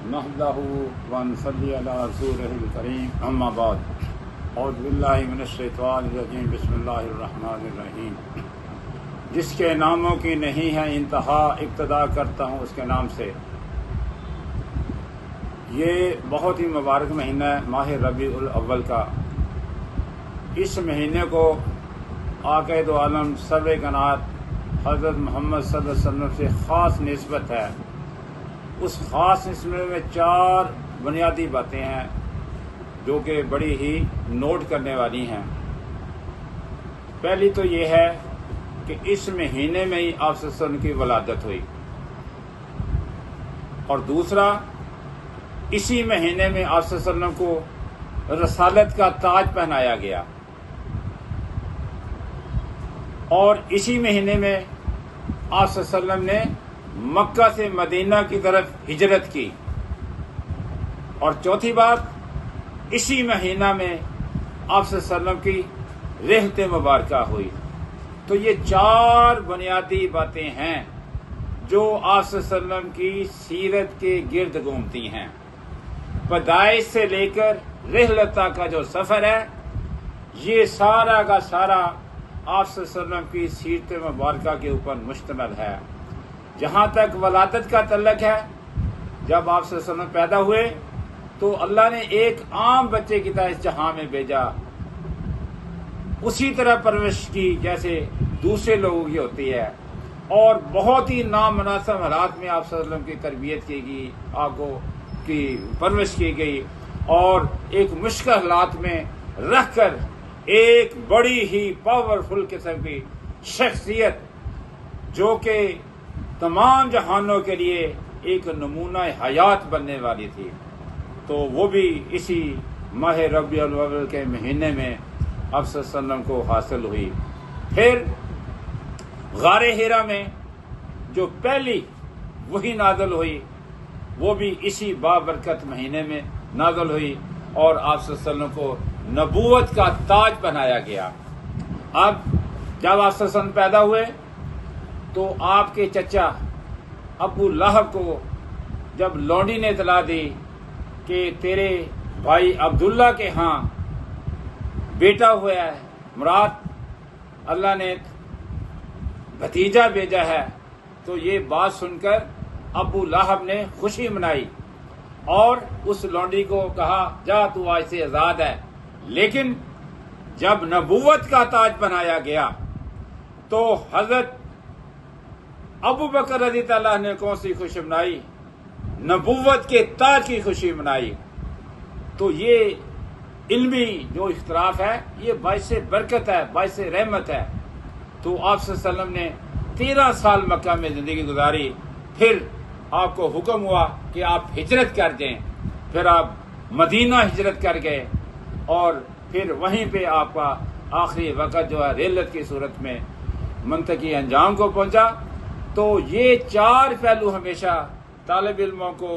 نحمدہ ونصلی علی رسولہ الکریم اما بعد اعوذ باللہ من الشیطان الرجیم بسم اللہ الرحمن الرحیم۔ جس کے ناموں کی نہیں ہے انتہا، ابتدا کرتا ہوں اس کے نام سے۔ یہ بہت ہی مبارک مہینہ ہے ماہ ربیع الاول کا۔ اس مہینے کو آقا دو عالم سرور کائنات حضرت محمد صلی اللہ علیہ وسلم سے خاص نسبت ہے۔ اس خاص نسبت میں 4 بنیادی باتیں ہیں جو کہ بڑی ہی نوٹ کرنے والی ہیں۔ پہلی تو یہ ہے کہ اس مہینے میں ہی آپ صلی اللہ علیہ وسلم کی ولادت ہوئی، اور دوسرا اسی مہینے میں آپ صلی اللہ علیہ وسلم کو رسالت کا تاج پہنایا گیا، اور اسی مہینے میں آپ صلی اللہ علیہ وسلم نے مکہ سے مدینہ کی طرف ہجرت کی، اور چوتھی بات اسی مہینہ میں آپ صلی اللہ علیہ وسلم کی رحلت مبارکہ ہوئی۔ تو یہ 4 بنیادی باتیں ہیں جو آپ صلی اللہ علیہ وسلم کی سیرت کے گرد گھومتی ہیں۔ پیدائش سے لے کر رحلت تک کا جو سفر ہے، یہ سارا کا سارا آپ صلی اللہ علیہ وسلم کی سیرت مبارکہ کے اوپر مشتمل ہے۔ جہاں تک ولادت کا تعلق ہے، جب آپ صلی اللہ علیہ وسلم پیدا ہوئے تو اللہ نے ایک عام بچے کی طرح اس جہاں میں بھیجا، اسی طرح پرورش کی جیسے دوسرے لوگوں کی ہوتی ہے، اور بہت ہی نامناسب حالات میں آپ صلی اللہ علیہ وسلم کی تربیت کی گئی، آپ کو کی پرورش کی گئی، اور ایک مشکل حالات میں رکھ کر ایک بڑی ہی پاورفل قسم کی شخصیت جو کہ تمام جہانوں کے لیے ایک نمونہ حیات بننے والی تھی، تو وہ بھی اسی ماہ ربیع الاول کے مہینے میں آپ صلی اللہ علیہ وسلم کو حاصل ہوئی۔ پھر غار حرا میں جو پہلی وحی نازل ہوئی وہ بھی اسی بابرکت مہینے میں نازل ہوئی، اور آپ صلی اللہ علیہ وسلم کو نبوت کا تاج پہنایا گیا۔ اب جب آپ صلی اللہ علیہ وسلم پیدا ہوئے تو آپ کے چچا ابو لہب کو جب لونڈی نے اطلاع دی کہ تیرے بھائی عبداللہ کے ہاں بیٹا ہوا ہے، مراد اللہ نے بھتیجا بھیجا ہے، تو یہ بات سن کر ابو لہب نے خوشی منائی اور اس لونڈی کو کہا جا تو آج سے آزاد ہے۔ لیکن جب نبوت کا تاج بنایا گیا تو حضرت ابو بکر رضی اللہ عنہ نے کون سی خوشی منائی؟ نبوت کے تاج کی خوشی منائی۔ تو یہ علمی جو اختلاف ہے یہ باعث برکت ہے، باعث رحمت ہے۔ تو آپ صلی اللہ علیہ وسلم نے 13 سال مکہ میں زندگی گزاری، پھر آپ کو حکم ہوا کہ آپ ہجرت کر دیں، پھر آپ مدینہ ہجرت کر گئے، اور پھر وہیں پہ آپ کا آخری وقت جو ہے رحلت کی صورت میں منطقی انجام کو پہنچا۔ تو یہ 4 پہلو ہمیشہ طالب علموں کو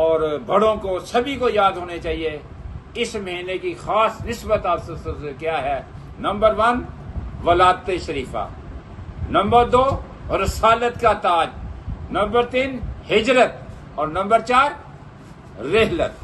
اور بڑوں کو سبھی کو یاد ہونے چاہیے۔ اس مہینے کی خاص نسبت آپ سے کیا ہے؟ نمبر 1 ولادت شریفہ، نمبر 2 رسالت کا تاج، نمبر 3 ہجرت، اور نمبر 4 رحلت۔